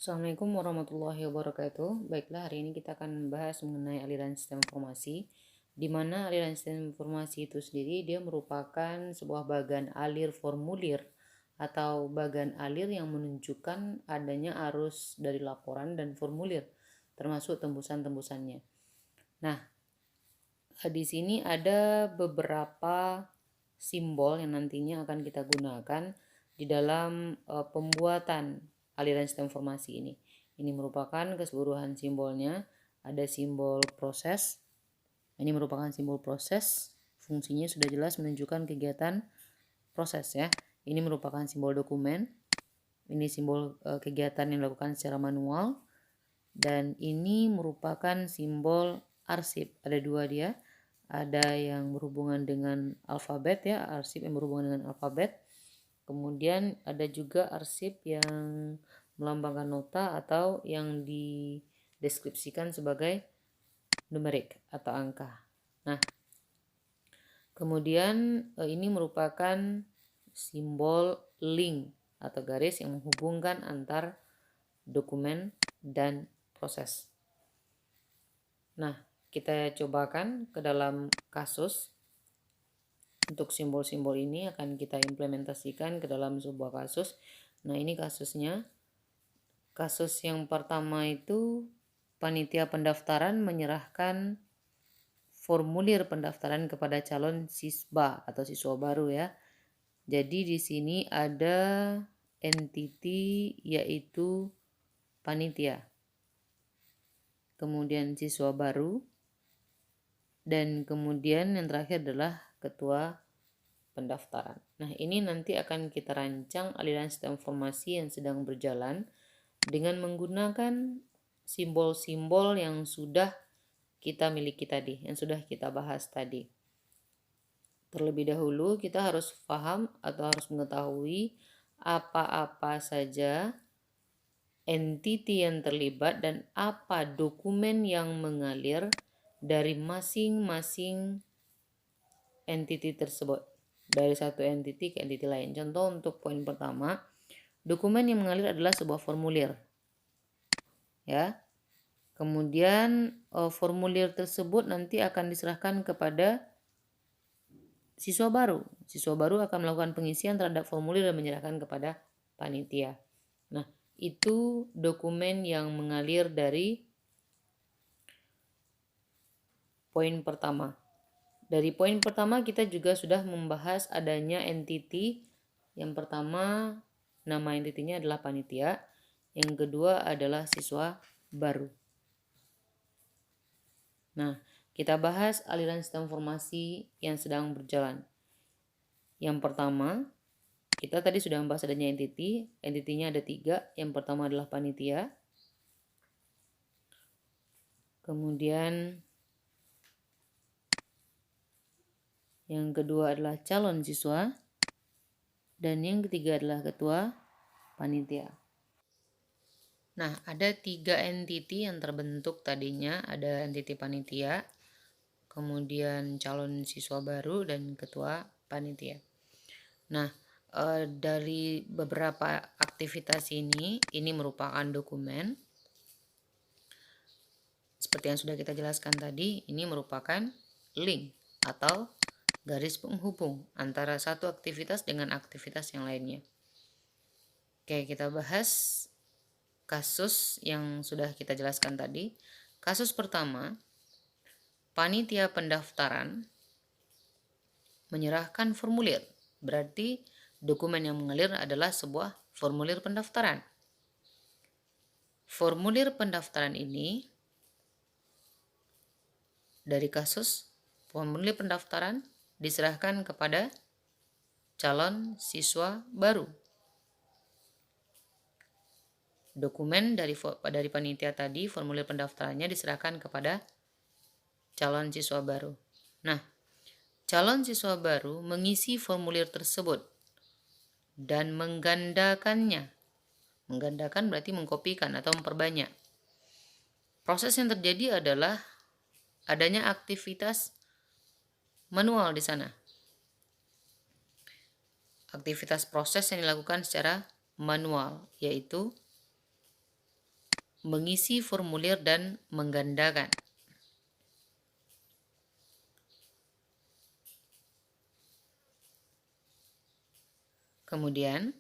Assalamualaikum warahmatullahi wabarakatuh. Baiklah, hari ini kita akan membahas mengenai aliran sistem informasi, di mana aliran sistem informasi itu sendiri dia merupakan sebuah bagan alir formulir atau bagan alir yang menunjukkan adanya arus dari laporan dan formulir, termasuk tembusan-tembusannya. Nah, di sini ada beberapa simbol yang nantinya akan kita gunakan di dalam pembuatan aliran sistem informasi ini. Ini merupakan keseluruhan simbolnya. Ada simbol proses. Ini merupakan simbol proses. Fungsinya sudah jelas menunjukkan kegiatan proses ya. Ini merupakan simbol dokumen. Ini simbol kegiatan yang dilakukan secara manual. Dan ini merupakan simbol arsip. Ada dua dia. Ada yang berhubungan dengan alfabet ya, arsip yang berhubungan dengan alfabet. Kemudian ada juga arsip yang melambangkan nota atau yang dideskripsikan sebagai numerik atau angka. Nah, kemudian ini merupakan simbol link atau garis yang menghubungkan antar dokumen dan proses. Nah, kita cobakan ke dalam kasus. Untuk simbol-simbol ini akan kita implementasikan ke dalam sebuah kasus. Nah, ini kasusnya. Kasus yang pertama itu panitia pendaftaran menyerahkan formulir pendaftaran kepada calon siswa atau siswa baru ya. Jadi di sini ada entity yaitu panitia. Kemudian siswa baru, dan kemudian yang terakhir adalah ketua pendaftaran. Nah, ini nanti akan kita rancang aliran sistem informasi yang sedang berjalan dengan menggunakan simbol-simbol yang sudah kita miliki tadi, yang sudah kita bahas tadi. Terlebih dahulu kita harus paham atau harus mengetahui apa-apa saja entiti yang terlibat dan apa dokumen yang mengalir dari masing-masing entiti tersebut, dari satu entiti ke entiti lain. Contoh untuk poin pertama, dokumen yang mengalir adalah sebuah formulir ya. Kemudian formulir tersebut nanti akan diserahkan kepada siswa baru. Siswa baru akan melakukan pengisian terhadap formulir dan menyerahkan kepada panitia. Nah, itu dokumen yang mengalir dari poin pertama. Dari poin pertama kita juga sudah membahas adanya entity. Yang pertama, nama entitinya adalah panitia. Yang kedua adalah siswa baru. Nah, kita bahas aliran sistem informasi yang sedang berjalan. Yang pertama, kita tadi sudah membahas adanya entity. Entitinya ada 3. Yang pertama adalah panitia. Kemudian yang kedua adalah calon siswa. Dan yang ketiga adalah ketua panitia. Nah, ada 3 entiti yang terbentuk tadinya. Ada entiti panitia, kemudian calon siswa baru, dan ketua panitia. Nah, dari beberapa aktivitas ini merupakan dokumen. Seperti yang sudah kita jelaskan tadi, ini merupakan link atau garis penghubung antara satu aktivitas dengan aktivitas yang lainnya. Oke, kita bahas kasus yang sudah kita jelaskan tadi. Kasus pertama, panitia pendaftaran menyerahkan formulir. Berarti dokumen yang mengalir adalah sebuah formulir pendaftaran. Formulir pendaftaran ini dari kasus formulir pendaftaran diserahkan kepada calon siswa baru. Dokumen dari panitia tadi, formulir pendaftarannya diserahkan kepada calon siswa baru. Nah, calon siswa baru mengisi formulir tersebut dan menggandakannya. Menggandakan berarti mengkopikan atau memperbanyak. Proses yang terjadi adalah adanya aktivitas manual di sana. Aktivitas proses yang dilakukan secara manual, yaitu mengisi formulir dan menggandakan. Kemudian,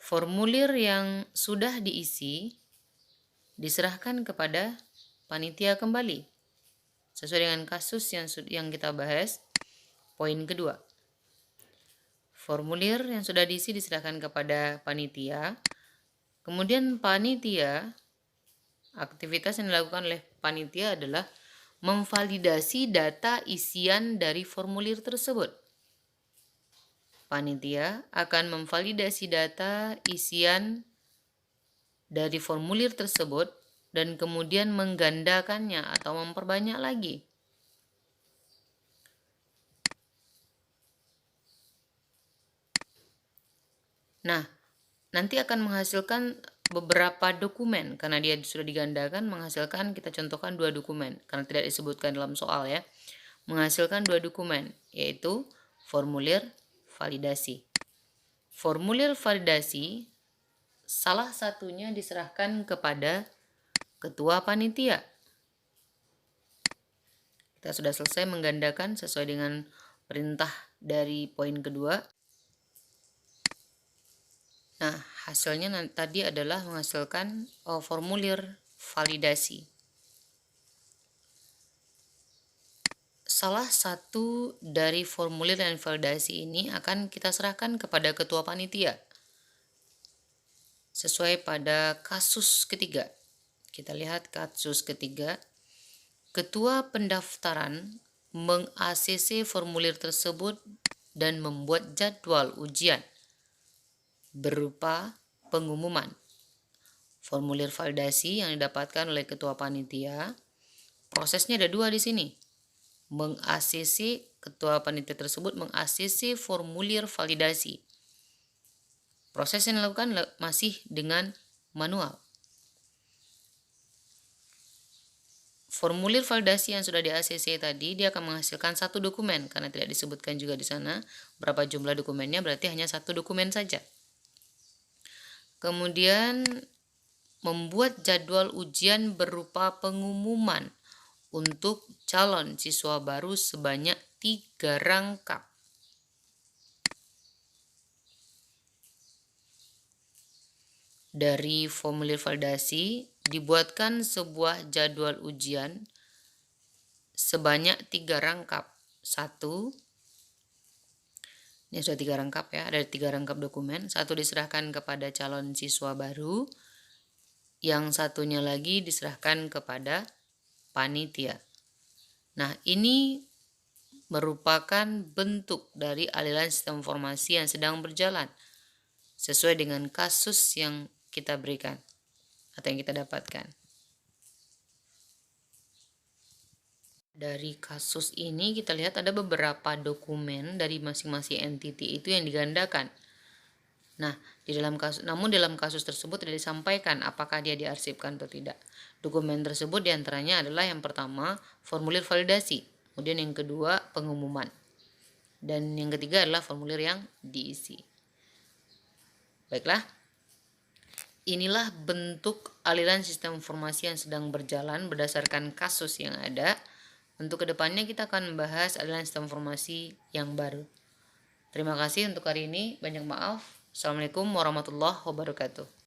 formulir yang sudah diisi diserahkan kepada panitia kembali, sesuai dengan kasus yang kita bahas. Poin kedua, formulir yang sudah diisi diserahkan kepada panitia. Kemudian panitia, aktivitas yang dilakukan oleh panitia adalah memvalidasi data isian dari formulir tersebut. Panitia akan memvalidasi data isian dari formulir tersebut dan kemudian menggandakannya atau memperbanyak lagi. Nah, nanti akan menghasilkan beberapa dokumen karena dia sudah digandakan, menghasilkan, kita contohkan 2 dokumen karena tidak disebutkan dalam soal ya. Menghasilkan 2 dokumen, yaitu formulir validasi. Formulir validasi salah satunya diserahkan kepada ketua panitia. Kita sudah selesai menggandakan sesuai dengan perintah dari poin kedua. Nah, hasilnya tadi adalah menghasilkan formulir validasi. Salah satu dari formulir dan validasi ini akan kita serahkan kepada ketua panitia sesuai pada kasus ketiga. Kita lihat kasus ketiga. Ketua pendaftaran meng-ACC formulir tersebut dan membuat jadwal ujian berupa pengumuman. Formulir validasi yang didapatkan oleh ketua panitia, prosesnya ada 2 di sini. Meng-ACC, ketua panitia tersebut meng-ACC formulir validasi. Proses yang dilakukan masih dengan manual. Formulir validasi yang sudah di-ACC tadi, dia akan menghasilkan 1 dokumen karena tidak disebutkan juga di sana berapa jumlah dokumennya, berarti hanya 1 dokumen saja. Kemudian membuat jadwal ujian berupa pengumuman untuk calon siswa baru sebanyak 3 rangkap. Dari formulir validasi dibuatkan sebuah jadwal ujian sebanyak 3 rangkap. 1, ini sudah 3 rangkap ya, ada 3 rangkap dokumen. 1 diserahkan kepada calon siswa baru, yang satunya lagi diserahkan kepada panitia. Nah, ini merupakan bentuk dari aliran sistem informasi yang sedang berjalan sesuai dengan kasus yang kita berikan atau yang kita dapatkan. Dari kasus ini kita lihat ada beberapa dokumen dari masing-masing entity itu yang digandakan. Nah, namun dalam kasus tersebut tidak disampaikan apakah dia diarsipkan atau tidak. Dokumen tersebut diantaranya adalah yang pertama formulir validasi, kemudian yang kedua pengumuman, dan yang ketiga adalah formulir yang diisi. Baiklah, inilah bentuk aliran sistem informasi yang sedang berjalan berdasarkan kasus yang ada. Untuk kedepannya kita akan membahas aliran sistem informasi yang baru. Terima kasih untuk hari ini. Banyak maaf. Assalamualaikum warahmatullahi wabarakatuh.